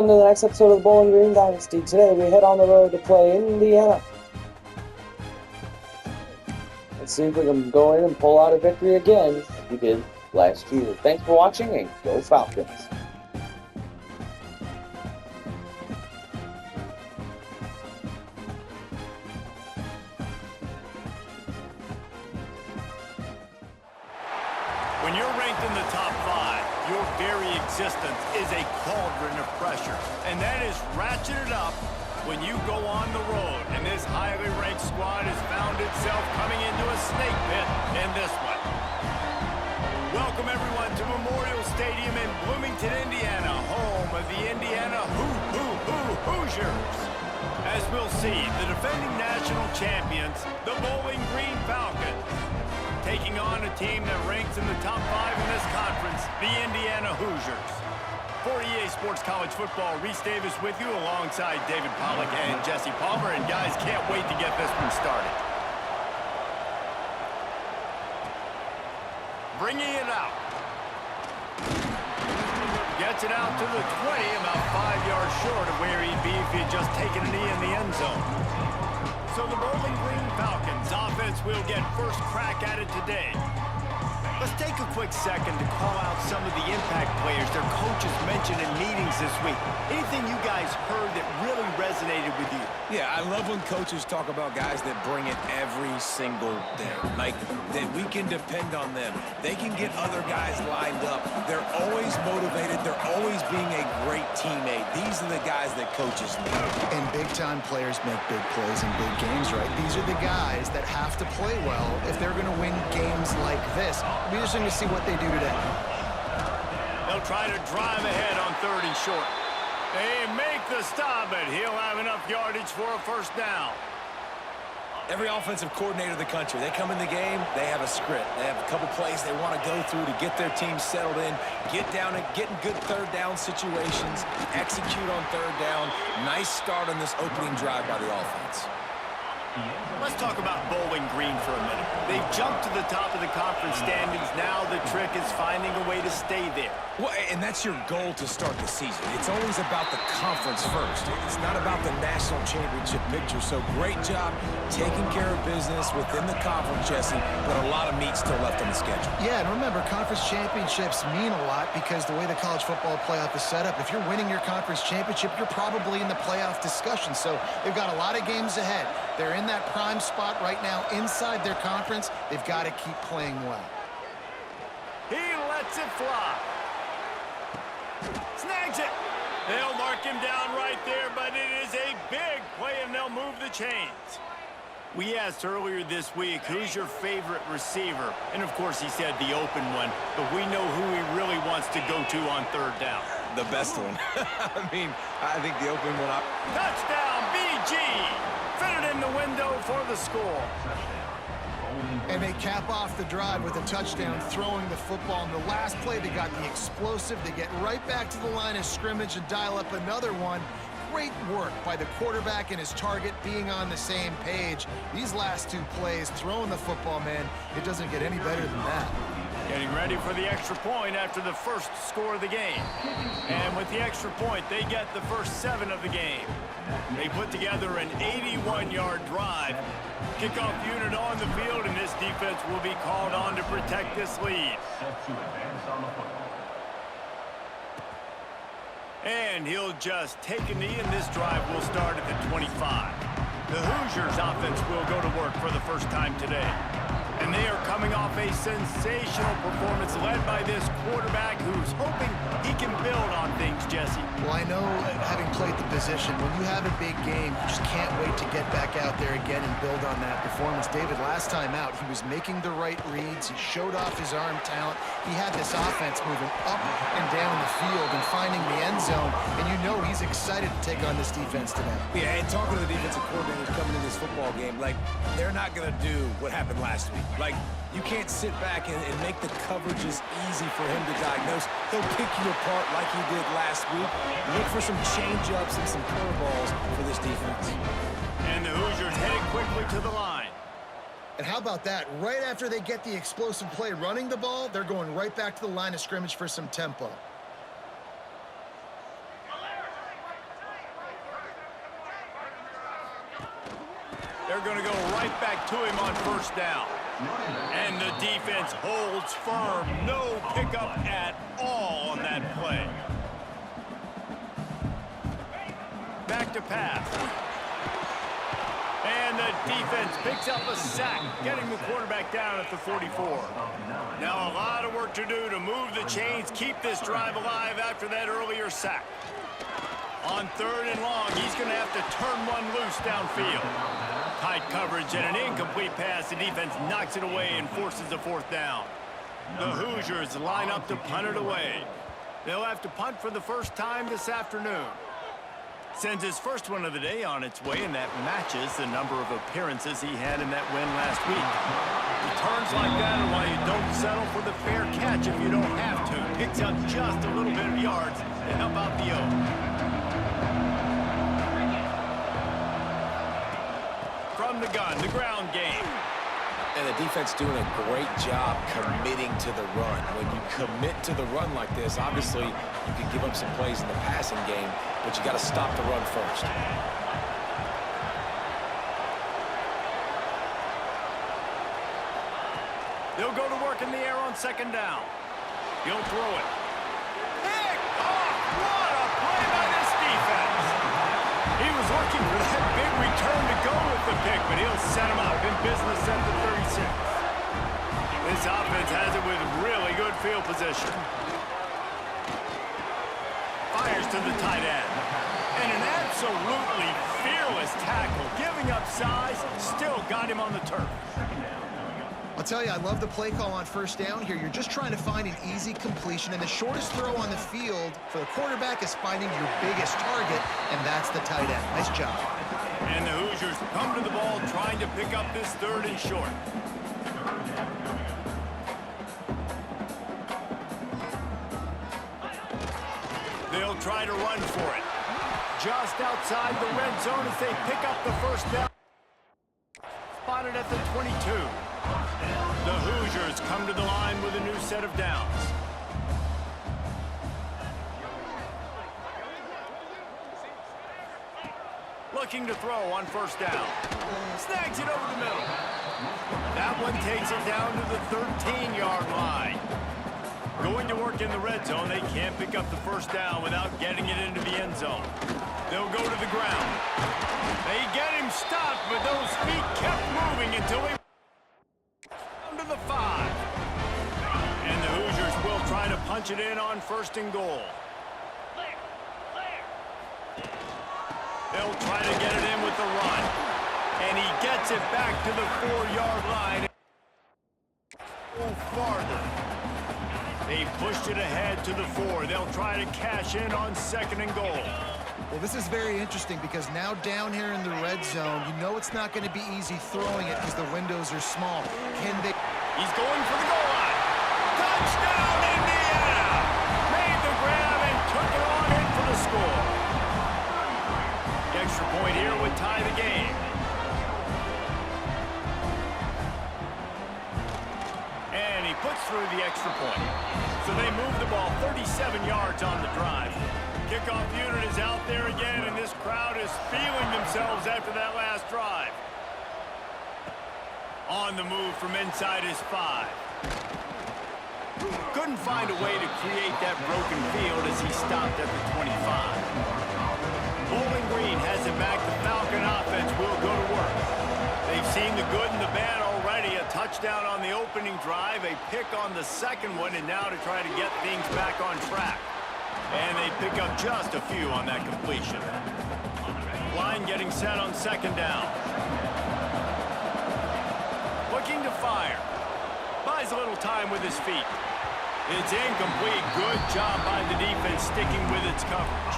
To the next episode of the Bowling Green Dynasty. Today we head on the road to play Indiana. Let's see if we can go in and pull out a victory again, like we did last year. Thanks for watching, and go Falcons! When you're ranked in the top 5, your very existence is a cauldron of pressure. And that is ratcheted up when you go on the road. And this highly ranked squad has found itself coming into a snake pit in this one. Welcome everyone to Memorial Stadium in Bloomington, Indiana, home of the Indiana Hoosiers. As we'll see, the defending national champions, the Bowling Green Falcons, taking on a team that ranks in the top 5 in this conference, the Indiana Hoosiers. For EA Sports College Football, Reese Davis with you alongside David Pollack and Jesse Palmer. And guys, can't wait to get this one started. Bringing it out. Gets it out to the 20, about 5 yards short of where he'd be if he had just taken a knee in the end zone. So the Bowling Green Falcons offense will get first crack at it today. Let's take a quick second to call out some of the impact players their coaches mentioned in meetings this week. Anything you guys heard that really resonated with you? Yeah, I love when coaches talk about guys that bring it every single day. Like, that we can depend on them. They can get other guys lined up. They're always motivated. They're always being a great teammate. These are the guys that coaches need. And big-time players make big plays in big games, right? These are the guys that have to play well if they're going to win games like this. It'll be interesting to see what they do today. They'll try to drive ahead on 3rd and short. They make the stop, but he'll have enough yardage for a first down. Every offensive coordinator in the country, they come in the game, they have a script. They have a couple plays they want to go through to get their team settled in, get down and get in good 3rd down situations, execute on 3rd down. Nice start on this opening drive by the offense. Let's talk about Bowling Green for a minute. They've jumped to the top of the conference standings. Now the trick is finding a way to stay there. Well, and that's your goal to start the season. It's always about the conference first. It's not about the national championship picture. So great job taking care of business within the conference, Jesse, but a lot of meat still left on the schedule. Yeah, and remember, conference championships mean a lot because the way the college football playoff is set up, if you're winning your conference championship, you're probably in the playoff discussion. So they've got a lot of games ahead. They're in that prime spot right now inside their conference. They've got to keep playing well. He lets it fly. Snags it. They'll mark him down right there, but it is a big play, and they'll move the chains. We asked earlier this week, who's your favorite receiver? And, of course, he said the open one, but we know who he really wants to go to on 3rd down. The best one. I mean, I think the open one. Touchdown, BG! Fit it in the window for the score. And they cap off the drive with a touchdown, throwing the football. In the last play, they got the explosive. They get right back to the line of scrimmage and dial up another one. Great work by the quarterback and his target being on the same page. These last 2 plays, throwing the football, man, it doesn't get any better than that. Getting ready for the extra point after the first score of the game. And with the extra point, they get the first 7 of the game. They put together an 81-yard drive. Kickoff unit on the field, and this defense will be called on to protect this lead. And he'll just take a knee, and this drive will start at the 25. The Hoosiers offense will go to work for the first time today. And they are coming off a sensational performance led by this quarterback who's hoping he can build on things, Jesse. Well, I know, having played the position, when you have a big game, you just can't wait to get back out there again and build on that performance. David, last time out, he was making the right reads. He showed off his arm talent. He had this offense moving up and down the field and finding the end zone. And you know he's excited to take on this defense today. Yeah, and talking to the defensive coordinators coming in this football game, like, they're not going to do what happened last week. Like, you can't sit back and make the coverages easy for him to diagnose. He'll pick you apart like he did last week. Look for some change-ups and some curveballs for this defense. And the Hoosiers heading quickly to the line. And how about that? Right after they get the explosive play running the ball, they're going right back to the line of scrimmage for some tempo. They're going to go right back to him on first down. And the defense holds firm. No pickup at all on that play. Back to pass. And the defense picks up a sack, getting the quarterback down at the 44. Now a lot of work to do to move the chains, keep this drive alive after that earlier sack. On 3rd and long, he's going to have to turn one loose downfield. Tight coverage and an incomplete pass. The defense knocks it away and forces the 4th down. The Hoosiers line up to punt it away. They'll have to punt for the first time this afternoon. Sends his first one of the day on its way, and that matches the number of appearances he had in that win last week. Returns like that are why you don't settle for the fair catch if you don't have to. Picks up just a little bit of yards to help out the O. From the gun, the ground game. And the defense doing a great job committing to the run. When you commit to the run like this, obviously you can give up some plays in the passing game, but you got to stop the run first. They'll go to work in the air on 2nd down. He'll throw it. Pick off! What a play by this defense! He was looking for that big return to go with the pick, but he'll set him up in business at the 36. This offense has it with really good field position. Fires to the tight end. And an absolutely fearless tackle. Giving up size, still got him on the turf. I'll tell you, I love the play call on 1st down here. You're just trying to find an easy completion, and the shortest throw on the field for the quarterback is finding your biggest target, and that's the tight end. Nice job. And the Hoosiers come to the ball trying to pick up this 3rd and short. They'll try to run for it. Just outside the red zone as they pick up the 1st down. Spotted at the 22. The Hoosiers come to the line with a new set of downs. Looking to throw on 1st down. Snags it over the middle. That one takes it down to the 13-yard line. Going to work in the red zone, they can't pick up the 1st down without getting it into the end zone. They'll go to the ground. They get him stopped, but those feet kept moving until he to the 5. And the Hoosiers will try to punch it in on 1st and goal. They'll try to get it in with the run. And he gets it back to the 4-yard line. Go farther. They pushed it ahead to the 4. They'll try to cash in on 2nd and goal. Well, this is very interesting because now down here in the red zone, you know it's not going to be easy throwing it because the windows are small. Can they? He's going for the goal line. Touchdown, Indiana! Made the grab and took it on in for the score. The extra point here would tie the game. And he puts through the extra point. So they move the ball 37 yards on the drive. Kickoff unit is out there again, and this crowd is feeling themselves after that last drive. On the move from inside his 5. Couldn't find a way to create that broken field as he stopped at the 25. Bowling Green has it back. The Falcon offense will go to work. They've seen the good and the bad already. A touchdown on the opening drive, a pick on the 2nd one, and now to try to get things back on track. And they pick up just a few on that completion. Line getting set on 2nd down. Looking to fire. Buys a little time with his feet. It's incomplete. Good job by the defense sticking with its coverage.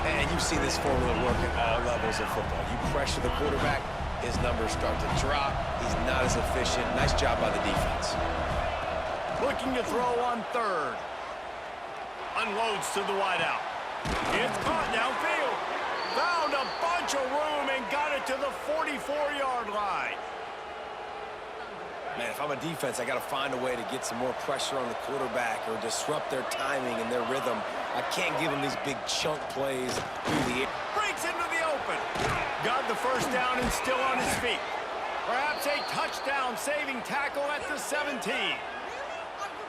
And you see this formula work at all levels of football. You pressure the quarterback, his numbers start to drop. He's not as efficient. Nice job by the defense. Looking to throw on 3rd. Unloads to the wideout. It's caught downfield. Found a bunch of room and got it to the 44-yard line. Man, if I'm a defense, I got to find a way to get some more pressure on the quarterback or disrupt their timing and their rhythm. I can't give them these big chunk plays through the air. Breaks into the open. Got the first down and still on his feet. Perhaps a touchdown-saving tackle at the 17.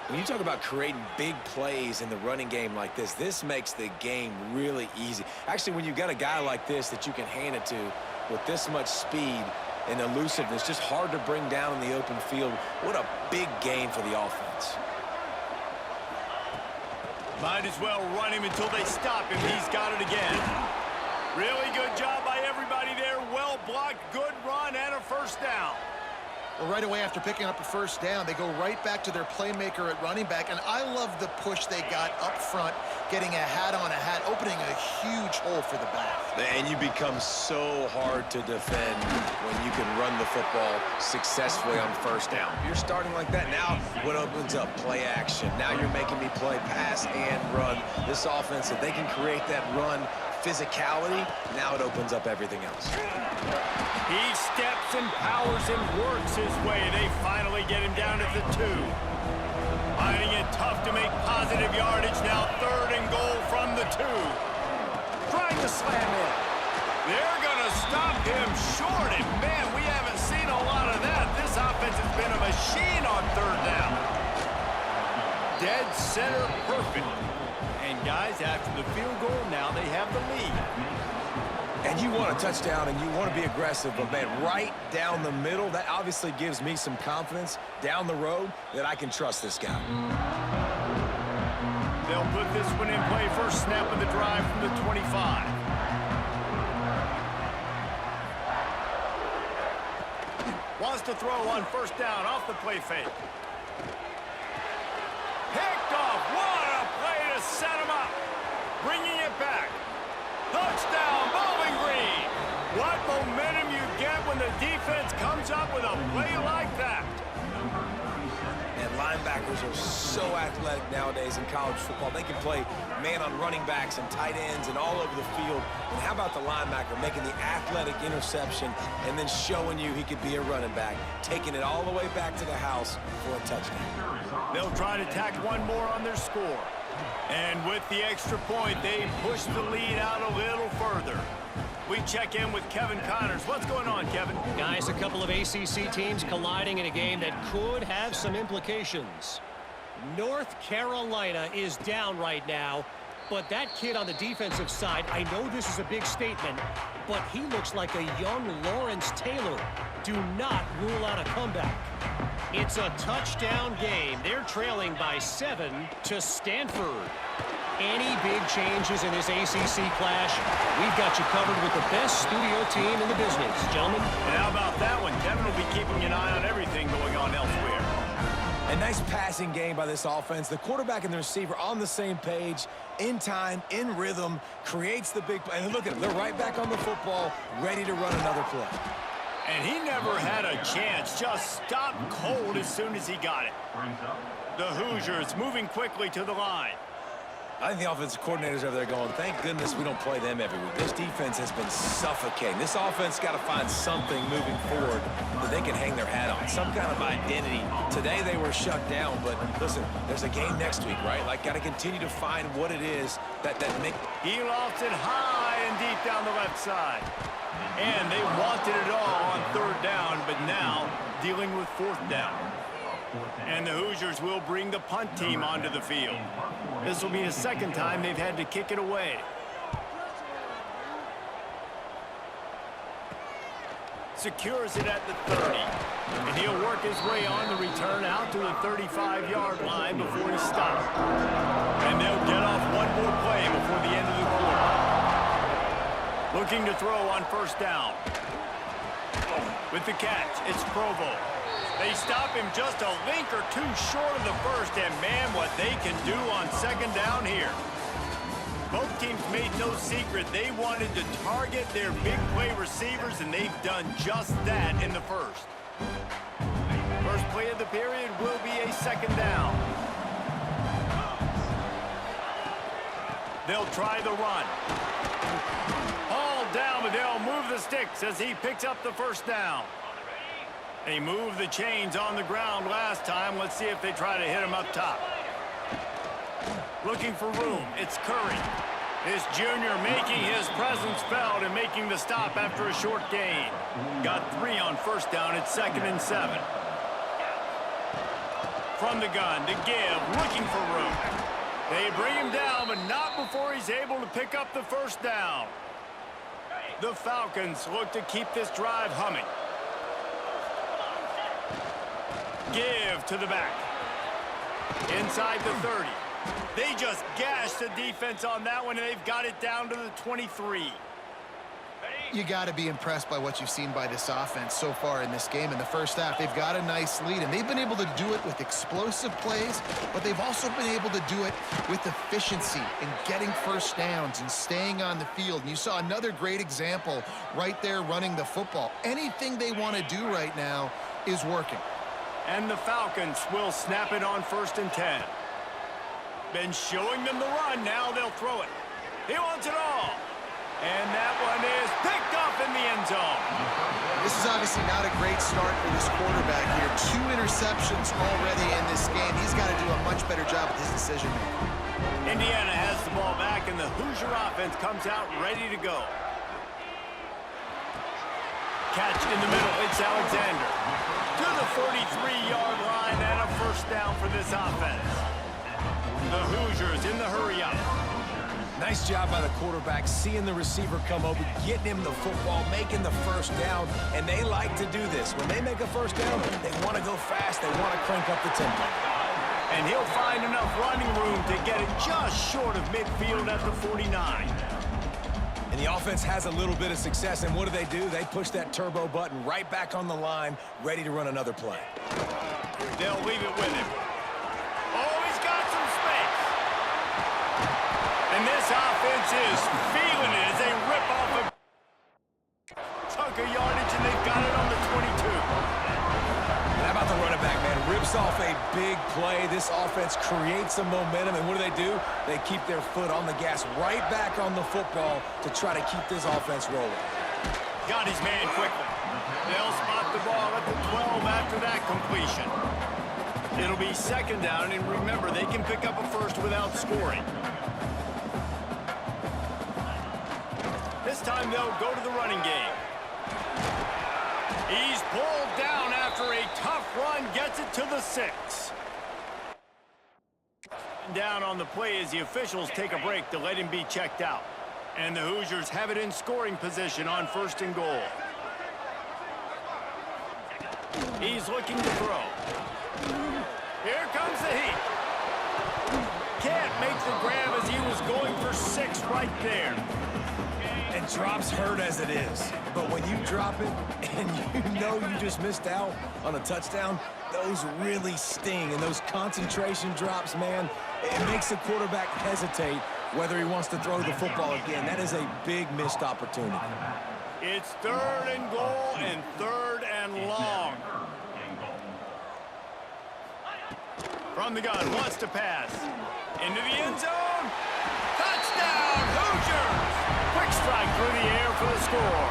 When you talk about creating big plays in the running game like this makes the game really easy. Actually, when you've got a guy like this that you can hand it to with this much speed and elusiveness, just hard to bring down in the open field. What a big game for the offense. Might as well run him until they stop him. He's got it again. Really good job by everybody there. Well blocked, good run, and a first down. Well, right away after picking up a first down, they go right back to their playmaker at running back, and I love the push they got up front, getting a hat on a hat, opening a huge hole for the back. And you become so hard to defend when you can run the football successfully on first down. You're starting like that. Now what opens up? Play action. Now you're making me play pass and run. This offense, if they can create that run physicality, now it opens up everything else. He steps and powers and works his way. They finally get him down at the 2. Finding it tough to make positive yardage. Now 3rd and goal from the 2. Trying to slam in. They're going to stop him short. And man, we haven't seen a lot of that. This offense has been a machine on 3rd down. Dead center perfect. And guys, after the field goal, now they have the lead. And you want a touchdown and you want to be aggressive, but man, right down the middle, that obviously gives me some confidence down the road that I can trust this guy. They'll put this one in play. First snap of the drive from the 25. Wants to throw on first down off the play fake. Picked off. What a play to set him up. Bringing it back. Touchdown, Bowling Green. What momentum you get when the defense comes up with a play like that. And linebackers are so athletic nowadays in college football. They can play man on running backs and tight ends and all over the field. And how about the linebacker making the athletic interception and then showing you he could be a running back, taking it all the way back to the house for a touchdown. They'll try to tack one more on their score. And with the extra point, they push the lead out a little further. We check in with Kevin Connors. What's going on, Kevin? Guys, a couple of ACC teams colliding in a game that could have some implications. North Carolina is down right now, but that kid on the defensive side, I know this is a big statement, but he looks like a young Lawrence Taylor. Do not rule out a comeback. It's a touchdown game. They're trailing by 7 to Stanford. Any big changes in this ACC clash, we've got you covered with the best studio team in the business, gentlemen. And how about that one? Kevin will be keeping an eye on everything going on elsewhere. A nice passing game by this offense. The quarterback and the receiver on the same page, in time, in rhythm, creates the big play. And look at them. They're right back on the football, ready to run another play. And he never had a chance, just stopped cold as soon as he got it. The Hoosiers moving quickly to the line. I think the offensive coordinators over there going, thank goodness we don't play them every week. This defense has been suffocating. This offense got to find something moving forward that they can hang their hat on, some kind of identity. Today they were shut down, but listen, there's a game next week, right? Like, got to continue to find what it is that make. He lofts it high and deep down the left side. And they wanted it all on 3rd down, but now dealing with 4th down. And the Hoosiers will bring the punt team onto the field. This will be the 2nd time they've had to kick it away. Secures it at the 30. And he'll work his way on the return out to the 35-yard line before he stops. And they'll get off one more play before the end of the quarter. Looking to throw on 1st down. With the catch, it's Provo. They stop him just a link or two short of the 1st, and man, what they can do on 2nd down here. Both teams made no secret they wanted to target their big play receivers, and they've done just that in the 1st. First play of the period will be a 2nd down. They'll try the run. All down, but they'll move the sticks as he picks up the 1st down. They moved the chains on the ground last time. Let's see if they try to hit him up top. Looking for room. It's Curry. This junior making his presence felt and making the stop after a short gain. Got 3 on first down. It's 2nd and 7. From the gun to give, looking for room. They bring him down, but not before he's able to pick up the first down. The Falcons look to keep this drive humming. Give to the back. Inside the 30. They just gashed the defense on that one, and they've got it down to the 23. You got to be impressed by what you've seen by this offense so far in this game. In the first half, they've got a nice lead, and they've been able to do it with explosive plays, but they've also been able to do it with efficiency and getting first downs and staying on the field. And you saw another great example right there running the football. Anything they want to do right now is working. And the Falcons will snap it on 1st and 10. Been showing them the run, now they'll throw it. He wants it all. And that one is picked up in the end zone. This is obviously not a great start for this quarterback here. 2 interceptions already in this game. He's got to do a much better job with his decision-making. Indiana has the ball back, and the Hoosier offense comes out ready to go. Catch in the middle, it's Alexander. To the 43-yard line and a first down for this offense. The Hoosiers in the hurry-up. Nice job by the quarterback, seeing the receiver come over, getting him the football, making the first down, and they like to do this. When they make a first down, they want to go fast, they want to crank up the tempo. And he'll find enough running room to get it just short of midfield at the 49. And the offense has a little bit of success, and what do? They push that turbo button right back on the line, ready to run another play. They'll leave it with him. Oh, he's got some space. And this offense is feeling it as they rip off a chunk of yardage, and they've got it on the 22. And how about the running back, man? Rips off a big play. This offense creates some momentum, and what do? They keep their foot on the gas right back on the football to try to keep this offense rolling. Got his man quickly. They'll spot the ball at the 12 after that completion. It'll be 2nd down, and remember, they can pick up a first without scoring. This time they'll go to the running game. He's pulled down after a tough run, gets it to the 6. Down on the play as the officials take a break to let him be checked out. And the Hoosiers have it in scoring position on 1st and goal. He's looking to throw. Here comes the heat. Can't make the grab as he was going for 6 right there. And drops hurt as it is. But when you drop it and you know you just missed out on a touchdown, those really sting. And those concentration drops, man, it makes the quarterback hesitate whether he wants to throw the football again. That is a big missed opportunity. It's 3rd and goal and 3rd and long. From the gun, wants to pass. Into the end zone. Touchdown, Hoosiers! Quick strike through the air for the score.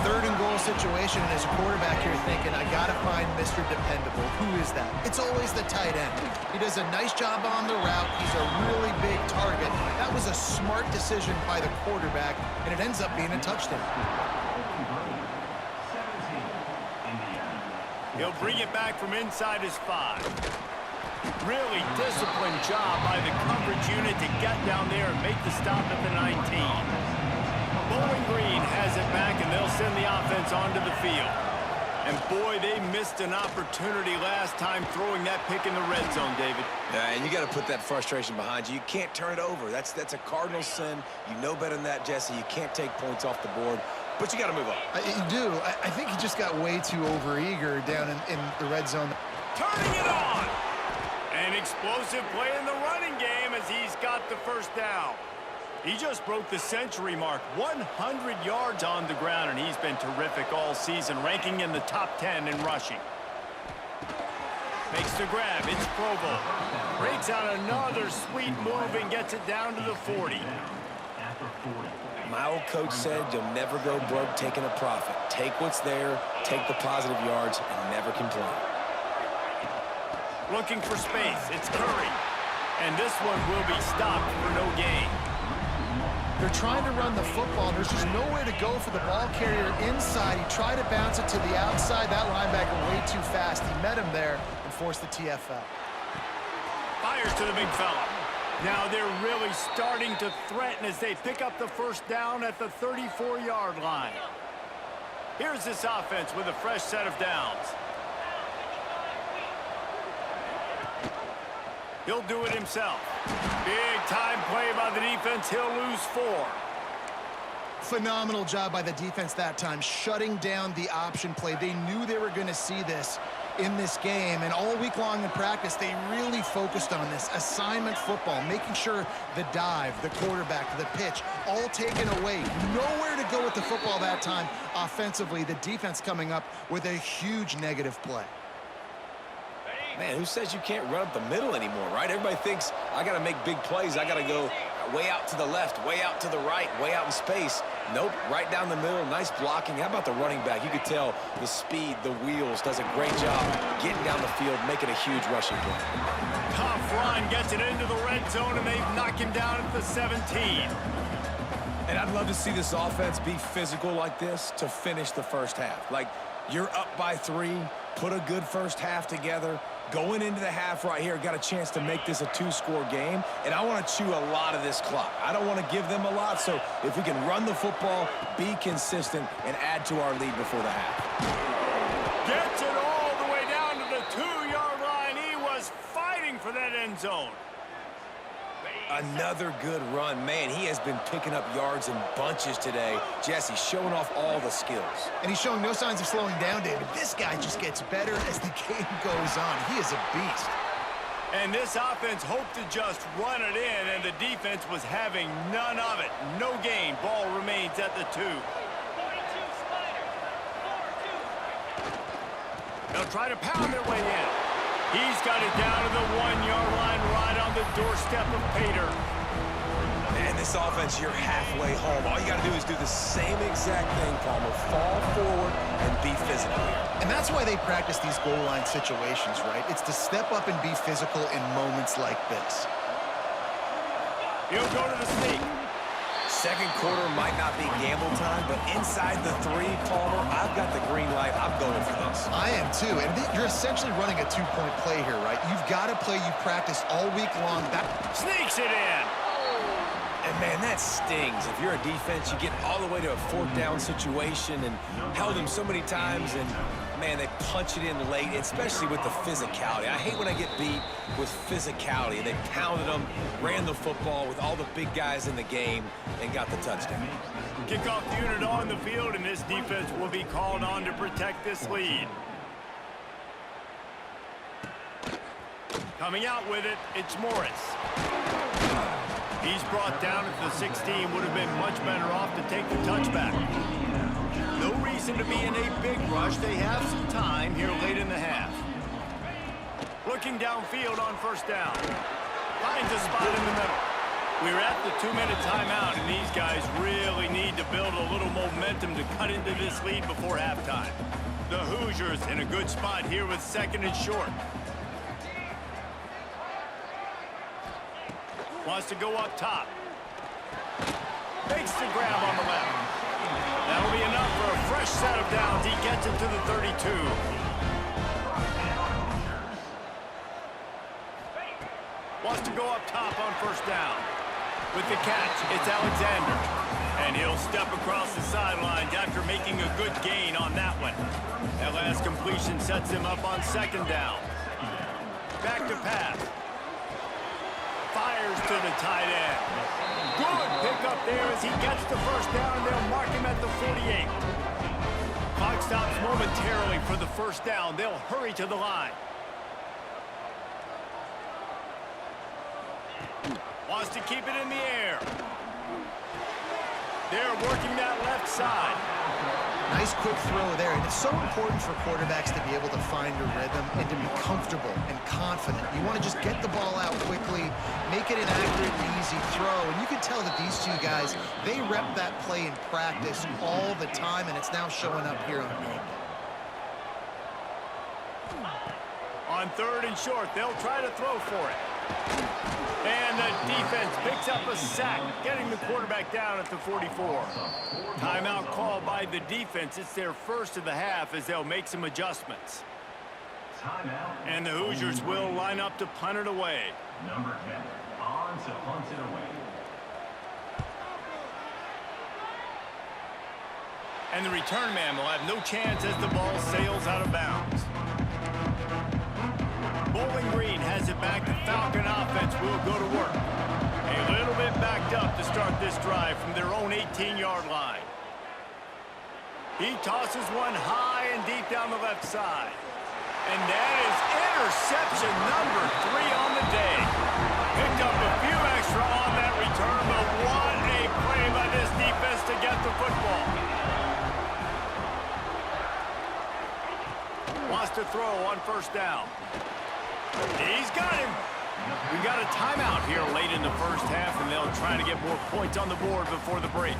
3rd and goal situation, and as a quarterback here thinking, I got to find Mr. Dependable. Who is that? It's always the tight end. He does a nice job on the route. He's a really big target. That was a smart decision by the quarterback, and it ends up being a touchdown. He'll bring it back from inside his 5. Really disciplined job by the coverage unit to get down there and make the stop at the 19. Bowling Green has it back, and they'll send the offense onto the field. And boy, they missed an opportunity last time throwing that pick in the red zone, David. Yeah, and you got to put that frustration behind you. You can't turn it over. That's a cardinal sin. You know better than that, Jesse. You can't take points off the board. But you got to move on. You do. I think he just got way too overeager down in the red zone. Turning it on! An explosive play in the running game as he's got the first down. He just broke the century mark, 100 yards on the ground, and he's been terrific all season, ranking in the top 10 in rushing. Makes the grab, it's Provo. Breaks out another sweet move and gets it down to the 40. My old coach said you'll never go broke taking a profit. Take what's there, take the positive yards, and never complain. Looking for space, it's Curry. And this one will be stopped for no gain. They're trying to run the football. There's just nowhere to go for the ball carrier inside. He tried to bounce it to the outside. That linebacker way too fast. He met him there and forced the TFL. Fires to the big fella. Now they're really starting to threaten as they pick up the first down at the 34-yard line. Here's this offense with a fresh set of downs. He'll do it himself. Big time play by the defense. He'll lose 4. Phenomenal job by the defense that time, shutting down the option play. They knew they were going to see this in this game, and all week long in practice, they really focused on this assignment football, making sure the dive, the quarterback, the pitch, all taken away. Nowhere to go with the football that time offensively. The defense coming up with a huge negative play. Man, who says you can't run up the middle anymore, right? Everybody thinks, I got to make big plays. I got to go way out to the left, way out to the right, way out in space. Nope, right down the middle, nice blocking. How about the running back? You could tell the speed, the wheels, does a great job getting down the field, making a huge rushing play. Tough run, gets it into the red zone, and they've knocked him down at the 17. And I'd love to see this offense be physical like this to finish the first half. Like, you're up by 3, put a good first half together. Going into the half right here, got a chance to make this a 2-score game, and I want to chew a lot of this clock. I don't want to give them a lot, so if we can run the football, be consistent, and add to our lead before the half. Gets it all the way down to the 2-yard line. He was fighting for that end zone. Another good run. Man, he has been picking up yards in bunches today. Jesse showing off all the skills. And he's showing no signs of slowing down, David. This guy just gets better as the game goes on. He is a beast. And this offense hoped to just run it in, and the defense was having none of it. No gain. Ball remains at the 2. They'll try to pound their way in. He's got it down to the 1-yard line, right on the doorstep of Pater. Man, this offense, you're halfway home. All you got to do is do the same exact thing, Palmer. Fall forward and be physical here. And that's why they practice these goal line situations, right? It's to step up and be physical in moments like this. He'll go to the sneak. Second quarter might not be gamble time, but inside the 3, Palmer, I've got the green light. I'm going for this. I am too, and you're essentially running a 2-point play here, right? You've got to play you practice all week long. That Sneaks it in. And, man, that stings. If you're a defense, you get all the way to a 4th down situation and held him so many times, and, man, they punch it in late, especially with the physicality. I hate when I get beat with physicality. They pounded them, ran the football with all the big guys in the game, and got the touchdown. Kickoff unit on the field, and this defense will be called on to protect this lead. Coming out with it, it's Morris. He's brought down at the 16. Would have been much better off to take the touchback. No reason to be in a big rush. They have some time here late in the half. Looking downfield on first down. Finds a spot in the middle. We're at the 2-minute timeout, and these guys really need to build a little momentum to cut into this lead before halftime. The Hoosiers in a good spot here with 2nd and short. Wants to go up top. Makes the grab on the left. That'll be enough for a fresh set of downs. He gets it to the 32. Wants to go up top on first down. With the catch, it's Alexander. And he'll step across the sidelines after making a good gain on that one. That last completion sets him up on 2nd down. Back to pass. Fires to the tight end. Good pickup there as he gets the first down, and they'll mark him at the 48. Clock stops momentarily for the first down. They'll hurry to the line. Wants to keep it in the air. They're working that left side. nice quick throw there, and it's so important for quarterbacks to be able to find a rhythm and to be comfortable and confident. You want to just get the ball out quickly, make it an accurate, easy throw, and you can tell that these two guys, they rep that play in practice all the time, and it's now showing up here on game day. On 3rd and short, they'll try to throw for it. And the defense picks up a sack, getting the quarterback down at the 44. Timeout called by the defense. It's their first of the half as they'll make some adjustments. And the Hoosiers will line up to punt it away. Number 10, on to punt it away. And the return man will have no chance as the ball sails out of bounds. Bowling Green has it back. The Falcon offense will go to work. A little bit backed up to start this drive from their own 18-yard line. He tosses one high and deep down the left side. And that is interception number 3 on the day. Picked up a few extra on that return, but what a play by this defense to get the football. Wants to throw on first down. He's got him. We got a timeout here late in the first half, and they'll try to get more points on the board before the break.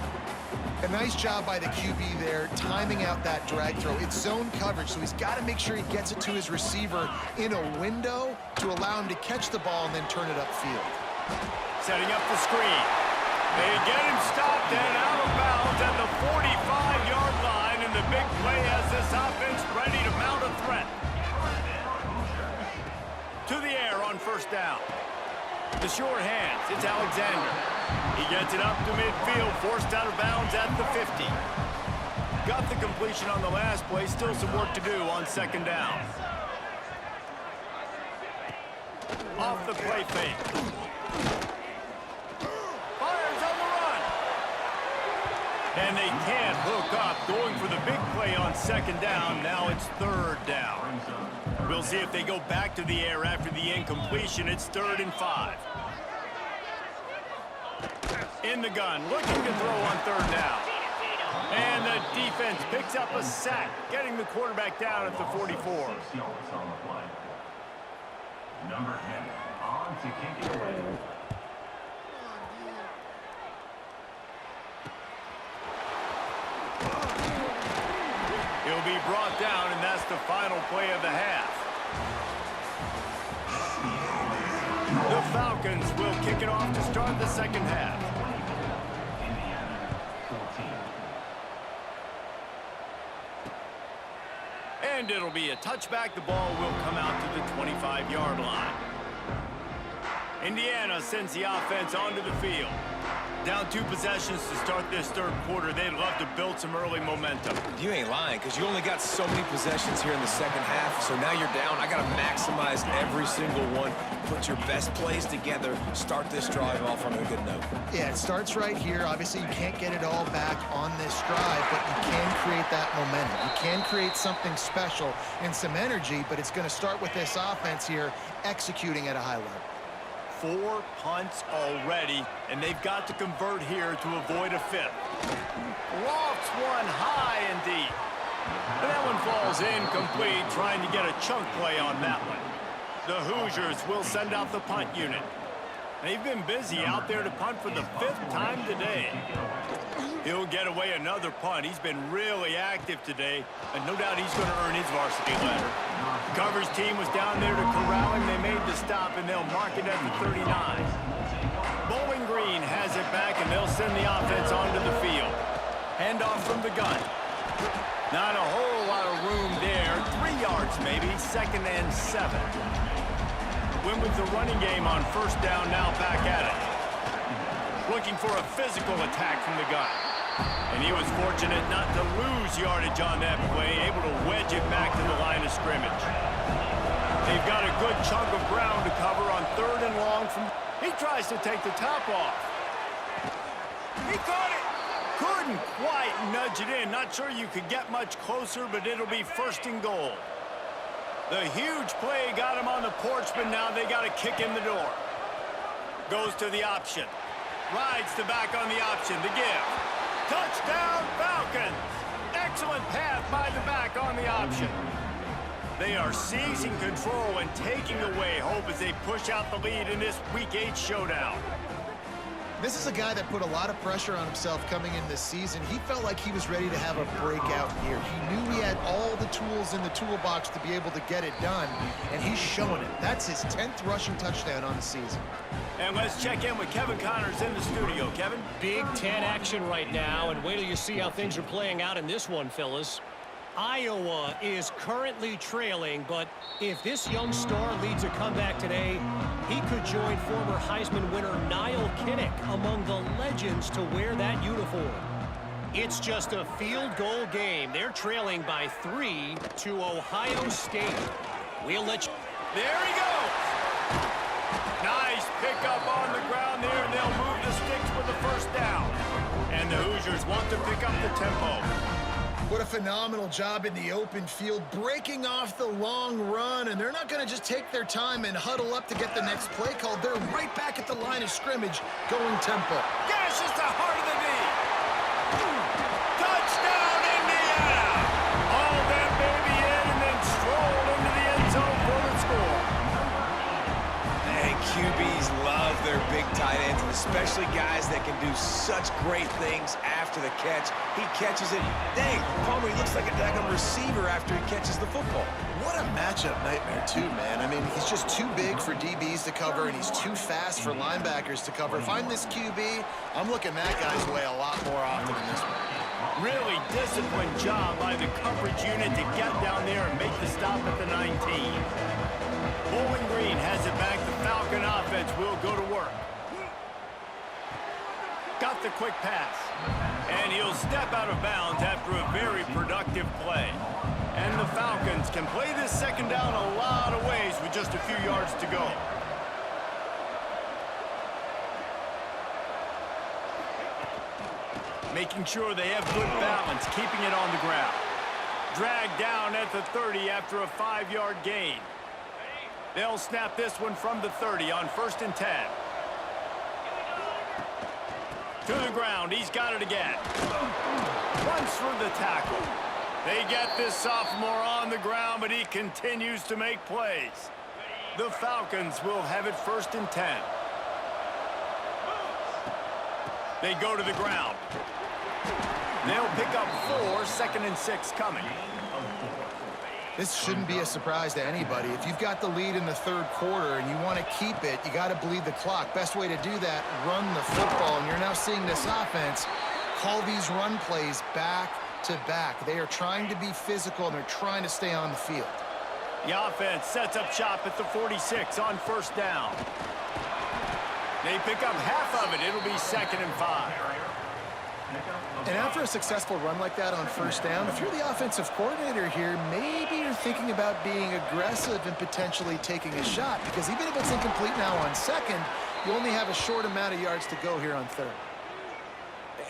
A nice job by the QB there, timing out that drag throw. It's zone coverage, so he's got to make sure he gets it to his receiver in a window to allow him to catch the ball and then turn it upfield. Setting up the screen. They get him stopped and out of bounds at the 45-yard line, and the big play has this offense ready to mount a threat. To the air on first down. The short hands, it's Alexander. He gets it up to midfield, forced out of bounds at the 50. Got the completion on the last play, still some work to do on second down. Off the play fake. Fires on the run. And they can't hook up, going for the big play on second down. Now it's third down. We'll see if they go back to the air after the incompletion. It's 3rd and 5. In the gun, looking to throw on third down. And the defense picks up a sack, getting the quarterback down at the 44. Number 10, on to kick it away. He'll be brought down, and that's the final play of the half. The Falcons will kick it off to start the second half. Indiana, 14. And it'll be a touchback. The ball will come out to the 25-yard line. Indiana sends the offense onto the field. Down 2 possessions to start this third quarter. They'd love to build some early momentum. You ain't lying, because you only got so many possessions here in the second half, so now you're down. I got to maximize every single one. Put your best plays together. Start this drive off on a good note. Yeah, it starts right here. Obviously, you can't get it all back on this drive, but you can create that momentum. You can create something special and some energy, but it's going to start with this offense here executing at a high level. 4 punts already, and they've got to convert here to avoid a 5th. Lofts one high and deep. And that one falls incomplete, trying to get a chunk play on that one. The Hoosiers will send out the punt unit. They've been busy out there to punt for the 5th time today. He'll get away another punt. He's been really active today, and no doubt he's going to earn his varsity letter. The coverage team was down there to corral him. They made the stop, and they'll mark it at the 39. Bowling Green has it back, and they'll send the offense onto the field. Handoff from the gun. Not a whole lot of room there. 3 yards maybe, 2nd and 7. Win with the running game on first down, now back at it. Looking for a physical attack from the gun. And he was fortunate not to lose yardage on that play, able to wedge it back to the line of scrimmage. They've got a good chunk of ground to cover on 3rd and long from... He tries to take the top off. He caught it. Couldn't quite nudge it in. Not sure you could get much closer, but it'll be 1st and goal. The huge play got him on the porch, but now they got a kick in the door. Goes to the option. Rides the back on the option. The give. Touchdown, Falcons! Excellent path by the back on the option. They are seizing control and taking away hope as they push out the lead in this Week 8 showdown. This is a guy that put a lot of pressure on himself coming in this season. He felt like he was ready to have a breakout year. He knew he had all the tools in the toolbox to be able to get it done, and he's showing it. That's his 10th rushing touchdown on the season. And let's check in with Kevin Connors in the studio. Kevin? Big Ten action right now, and wait till you see how things are playing out in this one, fellas. Iowa is currently trailing, but if this young star leads a comeback today, he could join former Heisman winner Niall Kinnick among the legends to wear that uniform. It's just a field goal game. They're trailing by 3 to Ohio State. We'll let you... There he goes! Nice pickup on the ground there, and they'll move the sticks with the first down. And the Hoosiers want to pick up the tempo. What a phenomenal job in the open field, breaking off the long run, and they're not going to just take their time and huddle up to get the next play called. They're right back at the line of scrimmage, going tempo. Gashes the heart of the knee. Touchdown, Indiana! All that baby in and then strolled into the end zone for the score. And QBs love their big tight ends, and especially guys that can do such great things after the catch. He catches it. Dang, Palmer, he looks like a daggone receiver after he catches the football. What a matchup nightmare, too, man. I mean, he's just too big for DBs to cover, and he's too fast for linebackers to cover. If I'm this QB, I'm looking that guy's way a lot more often than this one. Really disciplined job by the coverage unit to get down there and make the stop at the 19. Bowling Green has it back. The Falcon offense will go to work. Got the quick pass. And he'll step out of bounds after a very productive play. And the Falcons can play this second down a lot of ways with just a few yards to go. Making sure they have good balance, keeping it on the ground. Dragged down at the 30 after a 5-yard gain. They'll snap this one from the 30 on 1st and 10. To the ground, he's got it again. Runs through the tackle. They get this sophomore on the ground, but he continues to make plays. The Falcons will have it 1st and 10. They go to the ground. They'll pick up 4, 2nd and 6 coming. This shouldn't be a surprise to anybody. If you've got the lead in the 3rd quarter and you want to keep it, you got to bleed the clock. Best way to do that, run the football. And you're now seeing this offense call these run plays back to back. They are trying to be physical, and they're trying to stay on the field. The offense sets up shop at the 46 on 1st down. They pick up half of it. It'll be 2nd and 5. And after a successful run like that on 1st down, if you're the offensive coordinator here, maybe you're thinking about being aggressive and potentially taking a shot, because even if it's incomplete now on 2nd, you only have a short amount of yards to go here on 3rd.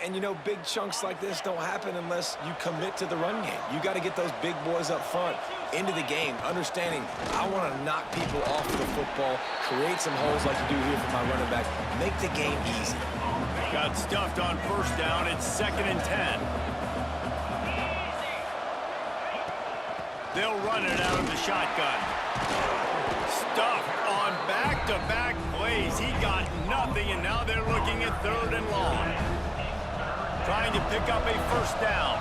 And, you know, big chunks like this don't happen unless you commit to the run game. You got to get those big boys up front into the game, understanding I want to knock people off of the football, create some holes like you do here for my running back, make the game easy. Got stuffed on 1st down. It's 2nd and 10. They'll run it out of the shotgun. Stuffed on back-to-back plays. He got nothing, and now they're looking at 3rd and long. Trying to pick up a 1st down.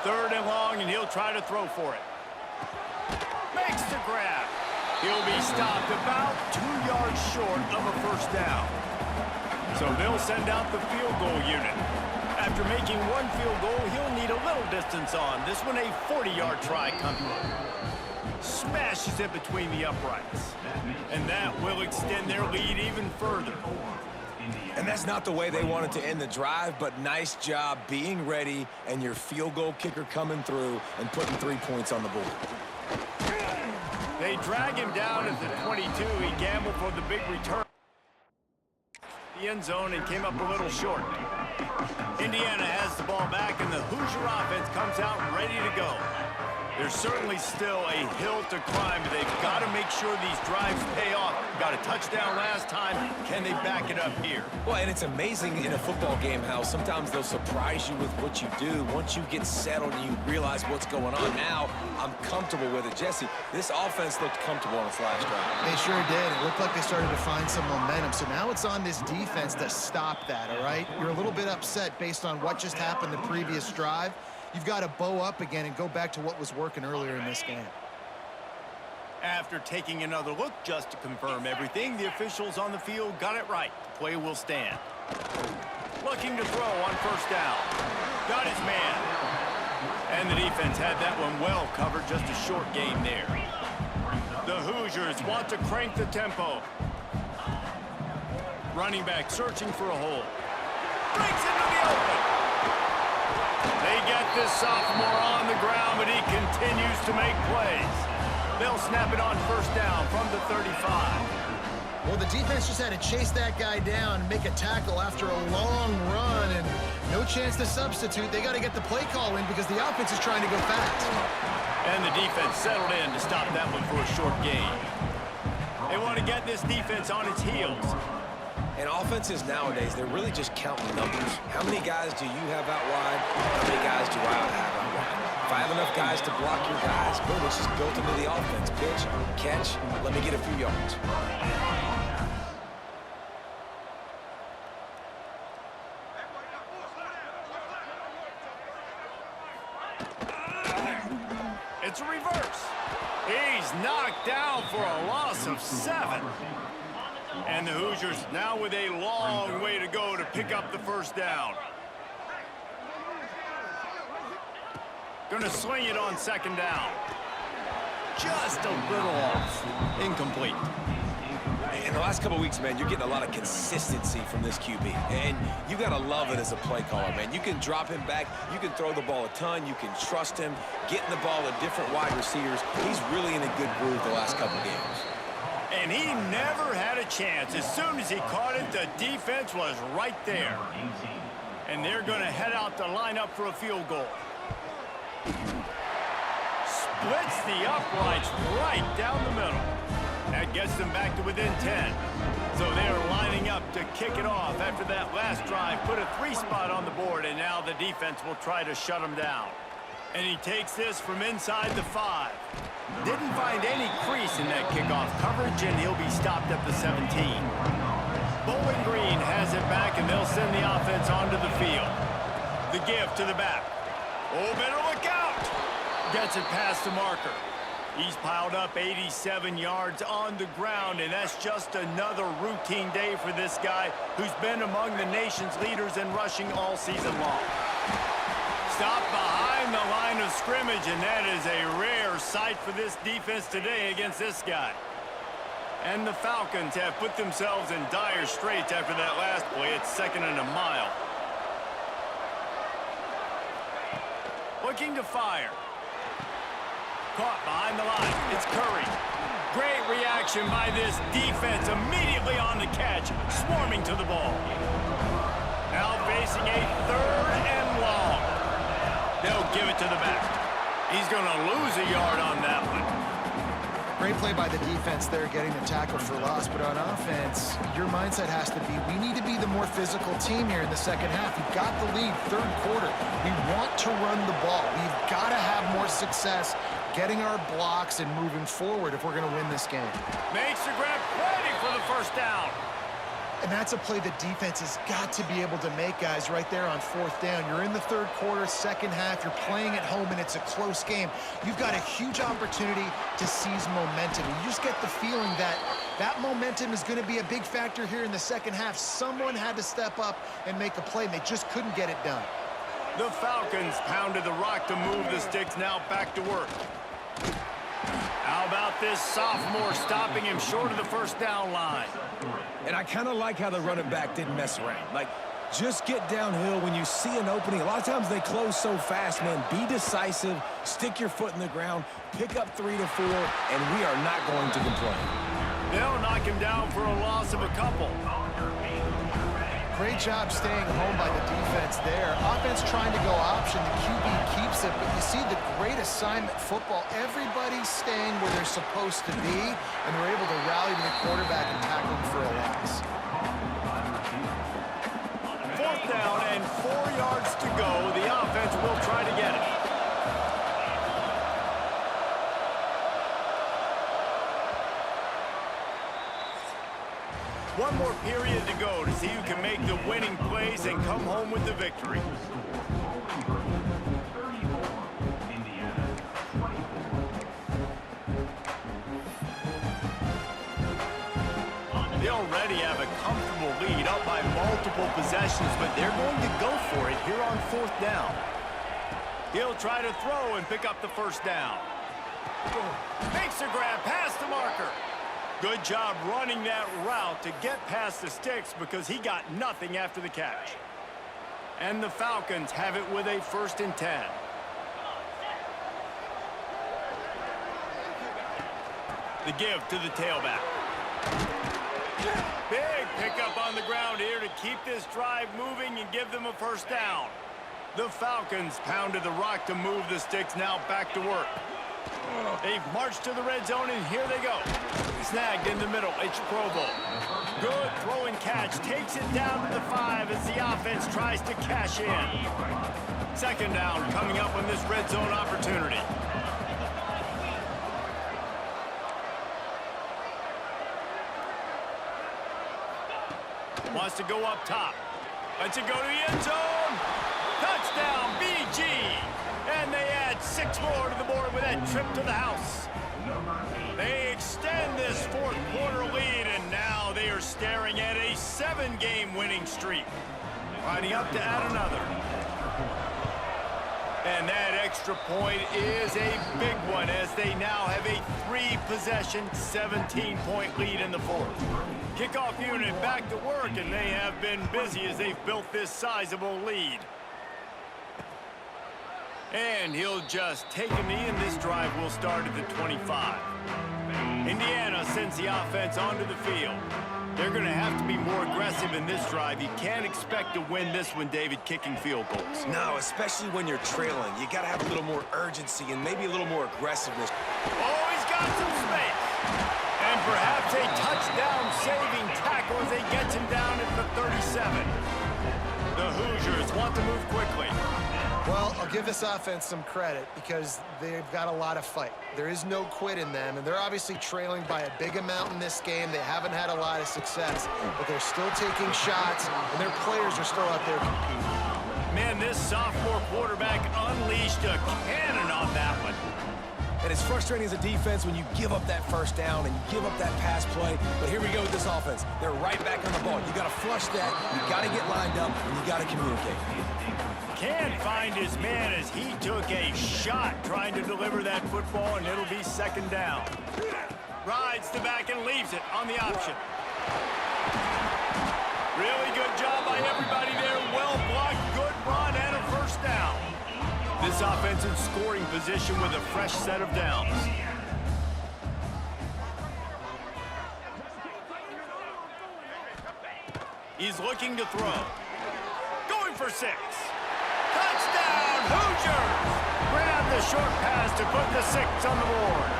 Third and long, and he'll try to throw for it. Makes the grab. He'll be stopped about 2 yards short of a 1st down. So they'll send out the field goal unit. After making 1 field goal, he'll need a little distance on. This one a 40-yard try coming. Smashes it between the uprights. And that will extend their lead even further. And that's not the way they wanted to end the drive, but nice job being ready and your field goal kicker coming through and putting 3 points on the board. They drag him down at the 22. He gambled for the big return. The end zone and came up a little short. Indiana has the ball back, and the Hoosier offense comes out ready to go. There's certainly still a hill to climb, but they've got to make sure these drives pay off. Got a touchdown last time. Can they back it up here? Well, and it's amazing in a football game how sometimes they'll surprise you with what you do. Once you get settled and you realize what's going on, now I'm comfortable with it. Jesse, this offense looked comfortable on its last drive. They sure did. It looked like they started to find some momentum. So now it's on this defense to stop that, all right? You're a little bit upset based on what just happened the previous drive. You've got to bow up again and go back to what was working earlier in this game. After taking another look just to confirm everything, the officials on the field got it right. The play will stand. Looking to throw on first down. Got his man. And the defense had that one well covered, just a short gain there. The Hoosiers want to crank the tempo. Running back searching for a hole. Breaks into the open. They get this sophomore on the ground, but he continues to make plays. They'll snap it on first down from the 35. Well, the defense just had to chase that guy down and make a tackle after a long run, and no chance to substitute. They got to get the play call in because the offense is trying to go fast. And the defense settled in to stop that one for a short gain. They want to get this defense on its heels. And offenses nowadays, they're really just counting numbers. How many guys do you have out wide? How many guys do I have out wide? If I have enough guys to block your guys, boom, it's just built into the offense. Pitch, catch, let me get a few yards. It's a reverse. He's knocked down for a loss of 7. And the Hoosiers now with a long way to go to pick up the first down. Gonna swing it on second down. Just a little off. Incomplete. In the last couple of weeks, man, you're getting a lot of consistency from this QB. And you got to love it as a play caller, man. You can drop him back. You can throw the ball a ton. You can trust him. Getting the ball to different wide receivers. He's really in a good groove the last couple of games. And he never had a chance. As soon as he caught it, the defense was right there. And they're going to head out to line up for a field goal. Splits the uprights right down the middle. That gets them back to within 10. So they're lining up to kick it off after that last drive. Put a 3 spot on the board, and now the defense will try to shut him down. And he takes this from inside the 5. Didn't find any crease in that kickoff coverage, and he'll be stopped at the 17. Bowling Green has it back, and they'll send the offense onto the field. The give to the back. Oh, better look out! Gets it past the marker. He's piled up 87 yards on the ground, and that's just another routine day for this guy who's been among the nation's leaders in rushing all season long. Stopped behind the line of scrimmage, and that is a rare sight for this defense today against this guy. And the Falcons have put themselves in dire straits after that last play. It's 2nd and a mile. Looking to fire. Caught behind the line. It's Curry. Great reaction by this defense. Immediately on the catch. Swarming to the ball. Now facing a 3rd and long. They'll give it to the back. He's going to lose a yard on that one. Great play by the defense there, getting the tackle for loss. But on offense, your mindset has to be, we need to be the more physical team here in the second half. We've got the lead, 3rd quarter. We want to run the ball. We've got to have more success getting our blocks and moving forward if we're going to win this game. Makes the grab, waiting for the first down. And that's a play the defense has got to be able to make, guys, right there on 4th down. You're in the 3rd quarter, second half. You're playing at home, and it's a close game. You've got a huge opportunity to seize momentum. You just get the feeling that that momentum is going to be a big factor here in the second half. Someone had to step up and make a play, and they just couldn't get it done. The Falcons pounded the rock to move the sticks. Now back to work. How about this sophomore stopping him short of the first down line? And I kind of like how the running back didn't mess around. Like, just get downhill when you see an opening. A lot of times they close so fast, man. Be decisive, stick your foot in the ground, pick up 3 to 4, and we are not going to complain. They'll knock him down for a loss of a couple. Great job staying home by the defense there. Offense trying to go option. The QB keeps it, but you see the great assignment football. Everybody's staying where they're supposed to be, and they're able to rally to the quarterback and tackle him for a loss. 4th down and 4 yards to go. The offense will try to get it. One more period to go to see who can make the winning plays and come home with the victory. They already have a comfortable lead up by multiple possessions, but they're going to go for it here on 4th down. He'll try to throw and pick up the 1st down. Makes a grab past the marker. Good job running that route to get past the sticks because he got nothing after the catch. And the Falcons have it with a 1st and 10. The give to the tailback. Big pickup on the ground here to keep this drive moving and give them a 1st down. The Falcons pounded the rock to move the sticks, now back to work. They've marched to the red zone, and here they go. Snagged in the middle, it's Provo. Good throw and catch, takes it down to the 5 as the offense tries to cash in. 2nd down coming up on this red zone opportunity. Wants to go up top. Lets it go to the end zone. Touchdown, BG. And they add 6 more to the board with that trip to the house. They extend this 4th quarter lead, and now they are staring at a 7-game winning streak. Lining up to add another. And that extra point is a big one as they now have a 3-possession, 17-point lead in the 4th. Kickoff unit back to work, and they have been busy as they've built this sizable lead. And he'll just take a knee, and this drive will start at the 25. Indiana sends the offense onto the field. They're going to have to be more aggressive in this drive. You can't expect to win this one, David, kicking field goals. No, especially when you're trailing. You got to have a little more urgency and maybe a little more aggressiveness. Oh, he's got some space. And perhaps a touchdown-saving tackle as they get him down at the 37. The Hoosiers want to move quickly. Well, I'll give this offense some credit because they've got a lot of fight. There is no quit in them, and they're obviously trailing by a big amount in this game. They haven't had a lot of success, but they're still taking shots, and their players are still out there competing. Man, this sophomore quarterback unleashed a cannon on that one. And it's frustrating as a defense when you give up that 1st down and you give up that pass play. But here we go with this offense. They're right back on the ball. You got to flush that. You got to get lined up, and you got to communicate. Can't find his man as he took a shot trying to deliver that football, and it'll be 2nd down. Rides the back and leaves it on the option. Really good job by everybody there. Well blocked, good run, and a 1st down. This offense in scoring position with a fresh set of downs. He's looking to throw. Going for 6. Touchdown, Hoosiers! Grab the short pass to put the 6 on the board.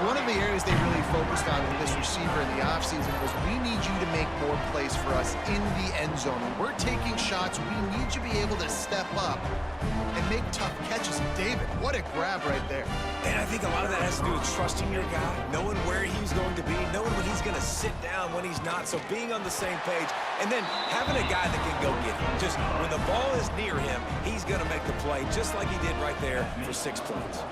One of the areas they really focused on with this receiver in the offseason was we need you to make more plays for us in the end zone. When we're taking shots, we need you to be able to step up and make tough catches. David, what a grab right there. And I think a lot of that has to do with trusting your guy, knowing where he's going to be, knowing when he's going to sit down, when he's not, so being on the same page, and then having a guy that can go get him. Just when the ball is near him, he's going to make the play, just like he did right there for 6 points.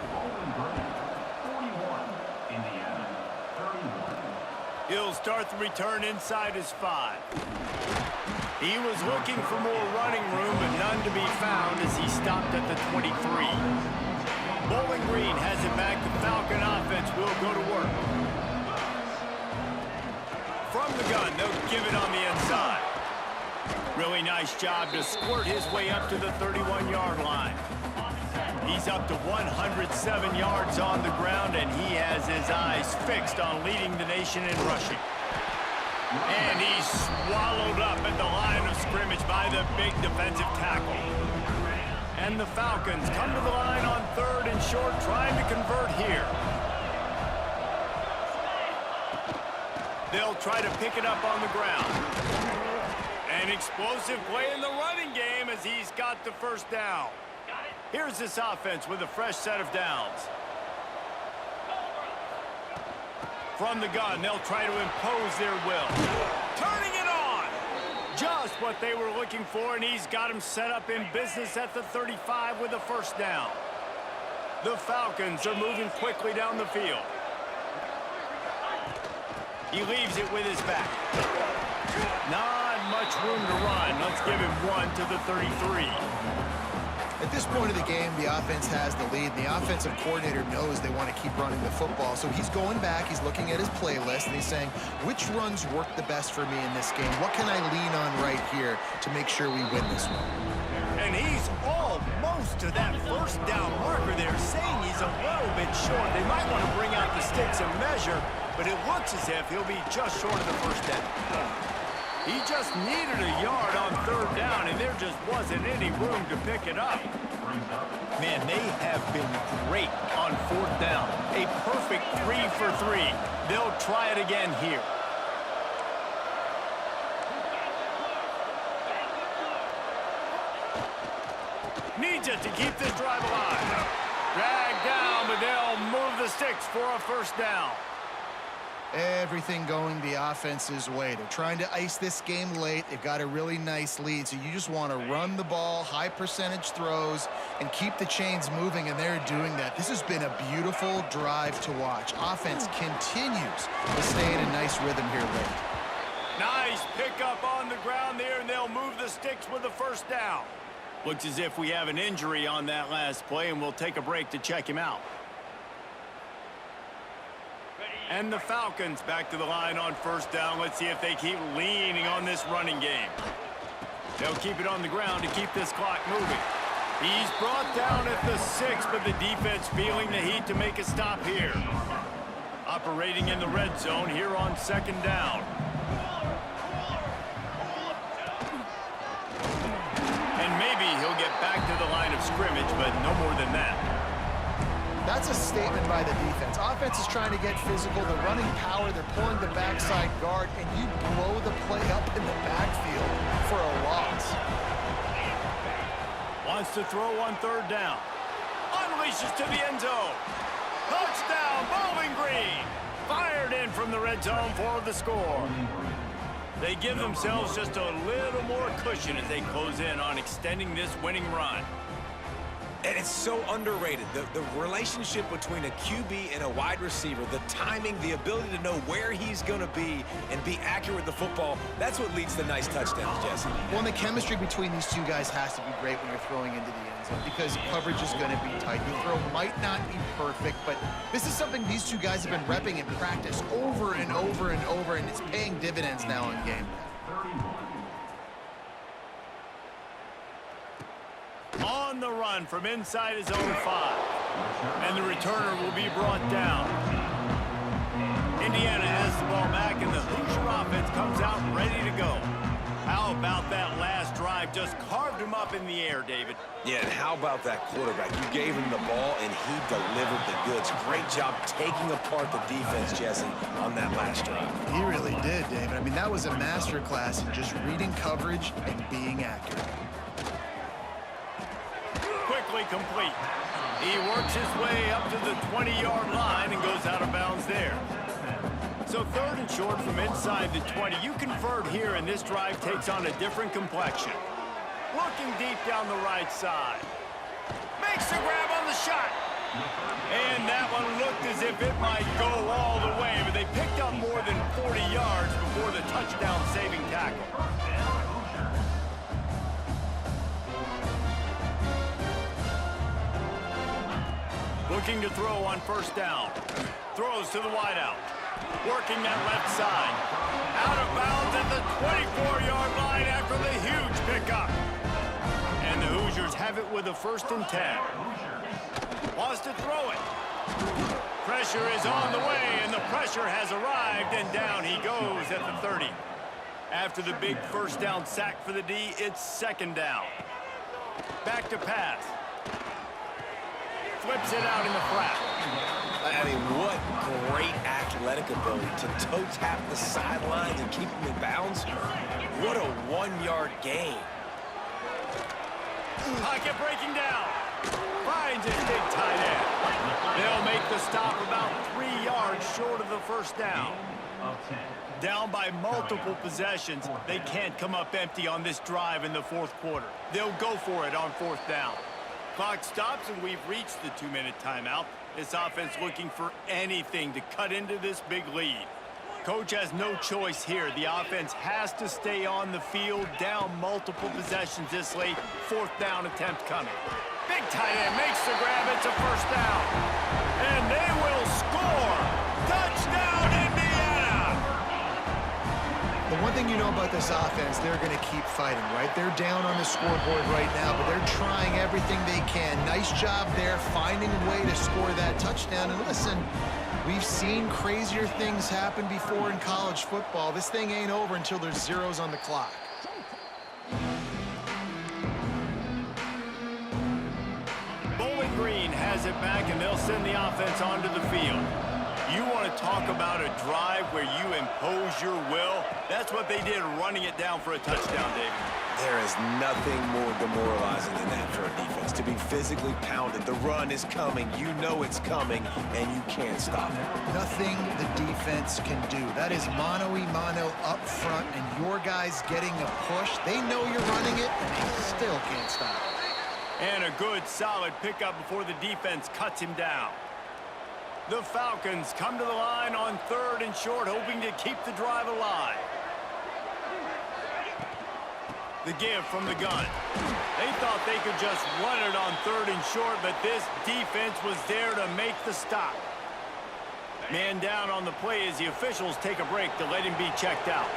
He'll start the return inside his 5. He was looking for more running room, but none to be found as he stopped at the 23. Bowling Green has it back. The Falcon offense will go to work. From the gun, they'll give it on the inside. Really nice job to squirt his way up to the 31-yard line. He's up to 107 yards on the ground, and he has his eyes fixed on leading the nation in rushing. And he's swallowed up at the line of scrimmage by the big defensive tackle. And the Falcons come to the line on 3rd and short, trying to convert here. They'll try to pick it up on the ground. An explosive play in the running game as he's got the first down. Here's this offense with a fresh set of downs. From the gun, they'll try to impose their will. Turning it on! Just what they were looking for, and he's got him set up in business at the 35 with a first down. The Falcons are moving quickly down the field. He leaves it with his back. Not much room to run. Let's give him one to the 33. At this point of the game, the offense has the lead, and the offensive coordinator knows they want to keep running the football. So he's going back, he's looking at his playlist, and he's saying, which runs work the best for me in this game? What can I lean on right here to make sure we win this one? And he's almost to that first down marker there, saying he's a little bit short. They might want to bring out the sticks and measure, but it looks as if he'll be just short of the first down. He just needed a yard on 3rd down, and there just wasn't any room to pick it up. Man, they have been great on 4th down. A perfect 3 for 3. They'll try it again here. Needs it to keep this drive alive. Dragged down, but they'll move the sticks for a first down. Everything going the offense's way. They're trying to ice this game late. They've got a really nice lead, so you just want to run the ball, high percentage throws, and keep the chains moving, and they're doing that. This has been a beautiful drive to watch. Offense continues to stay in a nice rhythm here late. Nice pickup on the ground there, and they'll move the sticks with the first down. Looks as if we have an injury on that last play, and we'll take a break to check him out. And the Falcons back to the line on 1st down. Let's see if they keep leaning on this running game. They'll keep it on the ground to keep this clock moving. He's brought down at the 6, but the defense feeling the heat to make a stop here. Operating in the red zone here on 2nd down. And maybe he'll get back to the line of scrimmage, but no more than that. That's a statement by the defense. Offense is trying to get physical. They're running power. They're pulling the backside guard, and you blow the play up in the backfield for a loss. Wants to throw on 3rd down. Unleashes to the end zone. Touchdown, Bowling Green. Fired in from the red zone for the score. They give themselves just a little more cushion as they close in on extending this winning run. And it's so underrated. The relationship between a QB and a wide receiver, the timing, the ability to know where he's going to be and be accurate with the football, that's what leads to nice touchdowns, Jesse. Well, and the chemistry between these two guys has to be great when you're throwing into the end zone because coverage is going to be tight. The throw might not be perfect, but this is something these two guys have been repping in practice over and over and over, and it's paying dividends now in game. On the run from inside his own 5. And the returner will be brought down. Indiana has the ball back, and the Hoosier offense comes out ready to go. How about that last drive? Just carved him up in the air, David. Yeah, and how about that quarterback? You gave him the ball, and he delivered the goods. Great job taking apart the defense, Jesse, on that last drive. He really did, David. I mean, that was a masterclass in just reading coverage and being accurate. Quickly complete. He works his way up to the 20-yard line and goes out of bounds there. So 3rd and short from inside the 20. You convert here, and this drive takes on a different complexion. Looking deep down the right side. Makes the grab on the shot. And that one looked as if it might go all the way, but they picked up more than 40 yards before the touchdown-saving tackle. Looking to throw on 1st down. Throws to the wideout. Working that left side. Out of bounds at the 24-yard line after the huge pickup. And the Hoosiers have it with a 1st and 10. Wants to throw it. Pressure is on the way, and the pressure has arrived, and down he goes at the 30. After the big first down sack for the D, it's second down. Back to pass. Flips it out in the flat. I mean, what great athletic ability to toe tap the sidelines and keep him in bounds. What a one-yard gain. Pocket breaking down. Finds his big tight end. They'll make the stop about 3 yards short of the first down. Down by multiple possessions, they can't come up empty on this drive in the fourth quarter. They'll go for it on fourth down. Clock stops, and we've reached the 2-minute timeout. This offense looking for anything to cut into this big lead. Coach has no choice here. The offense has to stay on the field, down multiple possessions this late. Fourth down attempt coming. Big tight end makes the grab. It's a first down. And they will score. Touchdown, Indiana! The one thing you know about this offense, they're going to keep fighting, right? They're down on the scoreboard right now, but they're trying everything they can. Nice job there, finding a way to score that touchdown. And listen, we've seen crazier things happen before in college football. This thing ain't over until there's zeros on the clock. Bowling Green has it back, and they'll send the offense onto the field. You want to talk about a drive where you impose your will? That's what they did, running it down for a touchdown, David. There is nothing more demoralizing than that for a defense. To be physically pounded, the run is coming, you know it's coming, and you can't stop it. Nothing the defense can do. That is mano-a-mano up front, and your guys getting a push. They know you're running it, and they still can't stop it. And a good, solid pickup before the defense cuts him down. The Falcons come to the line on third and short, hoping to keep the drive alive. The give from the gun. They thought they could just run it on third and short, but this defense was there to make the stop. Man down on the play as the officials take a break to let him be checked out.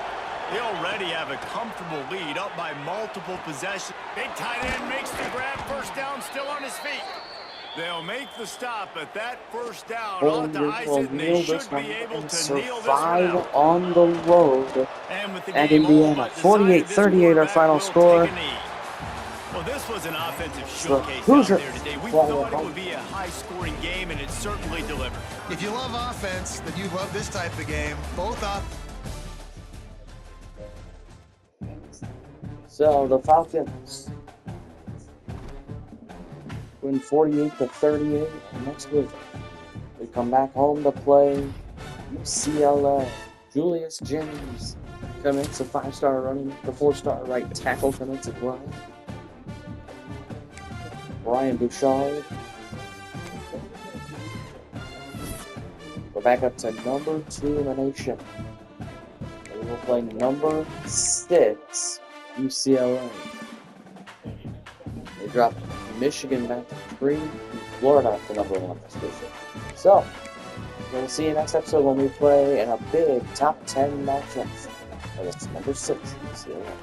They already have a comfortable lead, up by multiple possessions. Big tight end makes the grab, first down, still on his feet. They'll make the stop, but that first down ought to ice it, and they should be able to kneel this one out. On the road And with the at game Indiana, all but decided, this 48-38 our quarterback final will score. take a knee. Well, this was an offensive So, showcase out Hoosier there today. We fly thought it home. would be a high-scoring game, and it certainly delivered. If you love offense, then you love this type of game. Both off. So the Falcons win 48-38. Next week, we come back home to play UCLA. Julius James commits a 5-star running, the 4-star right tackle commits as well. Brian Bouchard. We're back up to number 2 in the nation. We will play number 6 UCLA. They dropped Michigan back to 3, Florida to number 1 this season. So, we'll see you next episode when we play in a big top 10 matchup against number 6 UCLA.